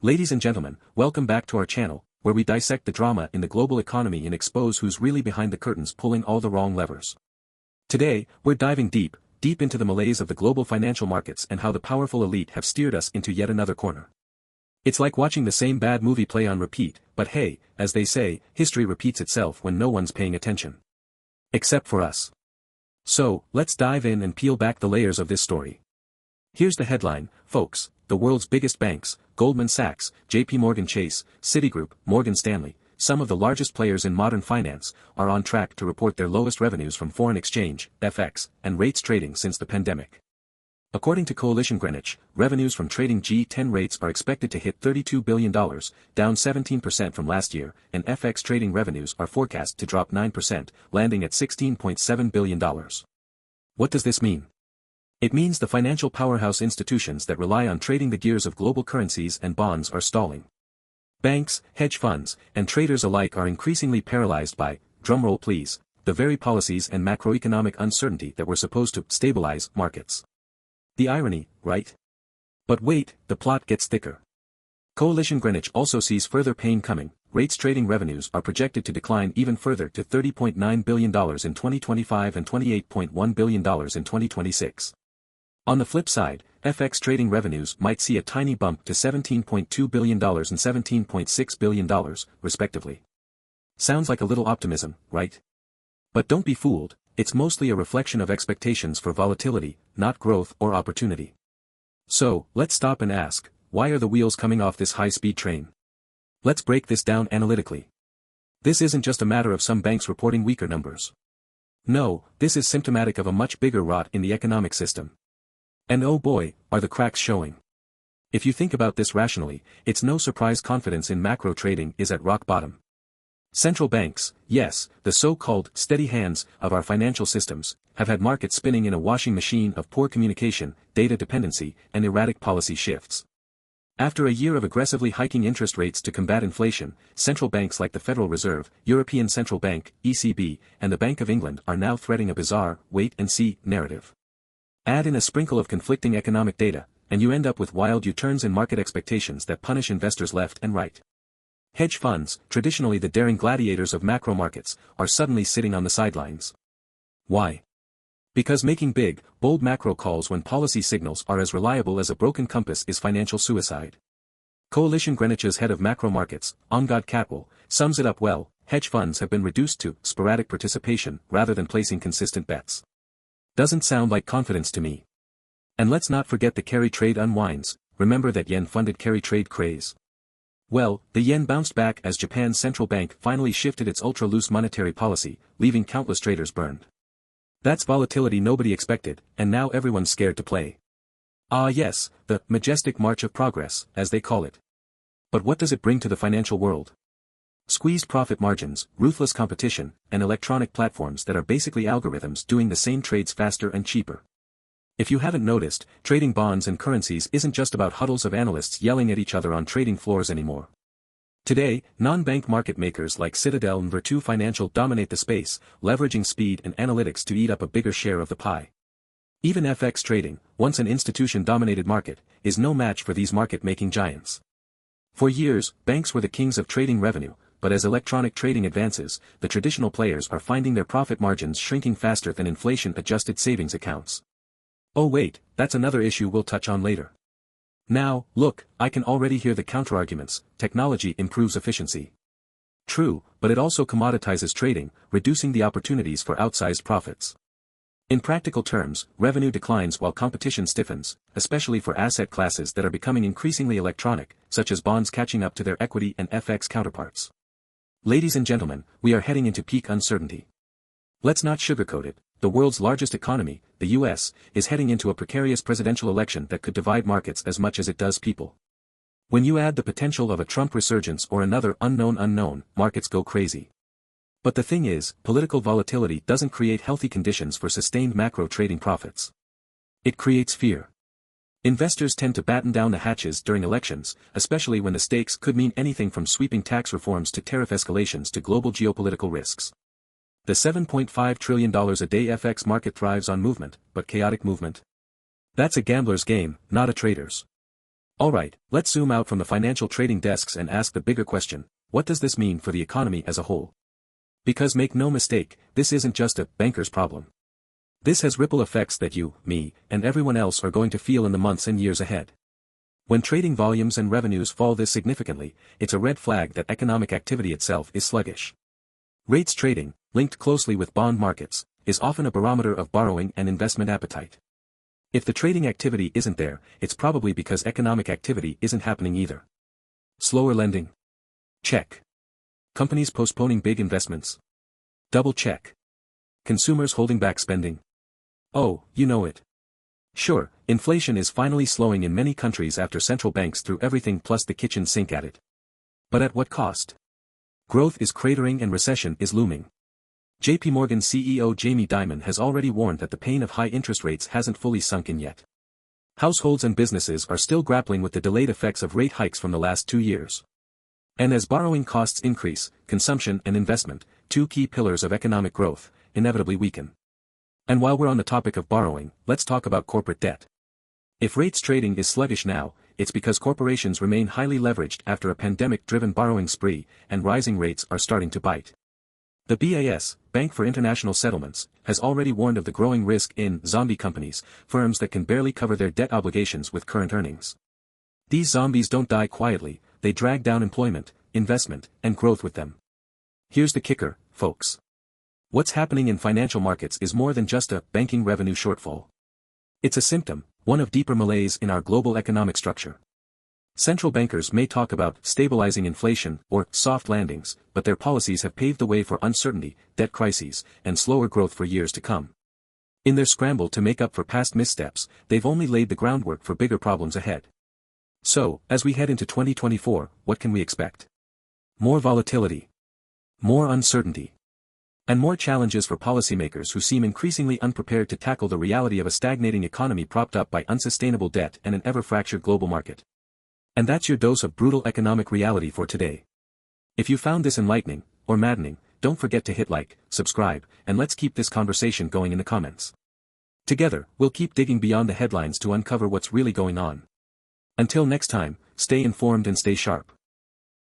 Ladies and gentlemen, welcome back to our channel, where we dissect the drama in the global economy and expose who's really behind the curtains pulling all the wrong levers. Today, we're diving deep into the malaise of the global financial markets and how the powerful elite have steered us into yet another corner. It's like watching the same bad movie play on repeat, but hey, as they say, history repeats itself when no one's paying attention. Except for us. So, let's dive in and peel back the layers of this story. Here's the headline, folks: the world's biggest banks, Goldman Sachs, JP Morgan Chase, Citigroup, Morgan Stanley, some of the largest players in modern finance, are on track to report their lowest revenues from foreign exchange, FX, and rates trading since the pandemic. According to Coalition Greenwich, revenues from trading G10 rates are expected to hit $32 billion, down 17% from last year, and FX trading revenues are forecast to drop 9%, landing at $16.7 billion. What does this mean? It means the financial powerhouse institutions that rely on trading the gears of global currencies and bonds are stalling. Banks, hedge funds, and traders alike are increasingly paralyzed by, drumroll please, the very policies and macroeconomic uncertainty that were supposed to stabilize markets. The irony, right? But wait, the plot gets thicker. Coalition Greenwich also sees further pain coming. Rates trading revenues are projected to decline even further to $30.9 billion in 2025 and $28.1 billion in 2026. On the flip side, FX trading revenues might see a tiny bump to $17.2 billion and $17.6 billion, respectively. Sounds like a little optimism, right? But don't be fooled, it's mostly a reflection of expectations for volatility, not growth or opportunity. So, let's stop and ask, why are the wheels coming off this high-speed train? Let's break this down analytically. This isn't just a matter of some banks reporting weaker numbers. No, this is symptomatic of a much bigger rot in the economic system. And oh boy, are the cracks showing. If you think about this rationally, it's no surprise confidence in macro trading is at rock bottom. Central banks, yes, the so-called steady hands of our financial systems, have had markets spinning in a washing machine of poor communication, data dependency, and erratic policy shifts. After a year of aggressively hiking interest rates to combat inflation, central banks like the Federal Reserve, European Central Bank, ECB, and the Bank of England are now threading a bizarre wait-and-see narrative. Add in a sprinkle of conflicting economic data, and you end up with wild U-turns in market expectations that punish investors left and right. Hedge funds, traditionally the daring gladiators of macro markets, are suddenly sitting on the sidelines. Why? Because making big, bold macro calls when policy signals are as reliable as a broken compass is financial suicide. Coalition Greenwich's head of macro markets, Angad Katwal, sums it up well: hedge funds have been reduced to sporadic participation rather than placing consistent bets. Doesn't sound like confidence to me. And let's not forget the carry trade unwinds. Remember that yen-funded carry trade craze? Well, the yen bounced back as Japan's central bank finally shifted its ultra-loose monetary policy, leaving countless traders burned. That's volatility nobody expected, and now everyone's scared to play. Ah yes, the majestic march of progress, as they call it. But what does it bring to the financial world? Squeezed profit margins, ruthless competition, and electronic platforms that are basically algorithms doing the same trades faster and cheaper. If you haven't noticed, trading bonds and currencies isn't just about huddles of analysts yelling at each other on trading floors anymore. Today, non-bank market makers like Citadel and Virtu Financial dominate the space, leveraging speed and analytics to eat up a bigger share of the pie. Even FX trading, once an institution-dominated market, is no match for these market-making giants. For years, banks were the kings of trading revenue, but as electronic trading advances, the traditional players are finding their profit margins shrinking faster than inflation-adjusted savings accounts. Oh wait, that's another issue we'll touch on later. Now, look, I can already hear the counterarguments: technology improves efficiency. True, but it also commoditizes trading, reducing the opportunities for outsized profits. In practical terms, revenue declines while competition stiffens, especially for asset classes that are becoming increasingly electronic, such as bonds catching up to their equity and FX counterparts. Ladies and gentlemen, we are heading into peak uncertainty. Let's not sugarcoat it: the world's largest economy, the US, is heading into a precarious presidential election that could divide markets as much as it does people. When you add the potential of a Trump resurgence or another unknown, markets go crazy. But the thing is, political volatility doesn't create healthy conditions for sustained macro trading profits. It creates fear. Investors tend to batten down the hatches during elections, especially when the stakes could mean anything from sweeping tax reforms to tariff escalations to global geopolitical risks. The $7.5 trillion a day FX market thrives on movement, but chaotic movement? That's a gambler's game, not a trader's. Alright, let's zoom out from the financial trading desks and ask the bigger question: what does this mean for the economy as a whole? Because make no mistake, this isn't just a banker's problem. This has ripple effects that you, me, and everyone else are going to feel in the months and years ahead. When trading volumes and revenues fall this significantly, it's a red flag that economic activity itself is sluggish. Rates trading, linked closely with bond markets, is often a barometer of borrowing and investment appetite. If the trading activity isn't there, it's probably because economic activity isn't happening either. Slower lending? Check. Companies postponing big investments? Double check. Consumers holding back spending? Oh, you know it. Sure, inflation is finally slowing in many countries after central banks threw everything plus the kitchen sink at it. But at what cost? Growth is cratering and recession is looming. JP Morgan CEO Jamie Dimon has already warned that the pain of high interest rates hasn't fully sunk in yet. Households and businesses are still grappling with the delayed effects of rate hikes from the last 2 years. And as borrowing costs increase, consumption and investment, two key pillars of economic growth, inevitably weaken. And while we're on the topic of borrowing, let's talk about corporate debt. If rates trading is sluggish now, it's because corporations remain highly leveraged after a pandemic-driven borrowing spree, and rising rates are starting to bite. The BIS, Bank for International Settlements, has already warned of the growing risk in zombie companies, firms that can barely cover their debt obligations with current earnings. These zombies don't die quietly, they drag down employment, investment, and growth with them. Here's the kicker, folks. What's happening in financial markets is more than just a banking revenue shortfall. It's a symptom, one of deeper malaise in our global economic structure. Central bankers may talk about stabilizing inflation or soft landings, but their policies have paved the way for uncertainty, debt crises, and slower growth for years to come. In their scramble to make up for past missteps, they've only laid the groundwork for bigger problems ahead. So, as we head into 2024, what can we expect? More volatility, more uncertainty, and more challenges for policymakers who seem increasingly unprepared to tackle the reality of a stagnating economy propped up by unsustainable debt and an ever-fractured global market. And that's your dose of brutal economic reality for today. If you found this enlightening, or maddening, don't forget to hit like, subscribe, and let's keep this conversation going in the comments. Together, we'll keep digging beyond the headlines to uncover what's really going on. Until next time, stay informed and stay sharp.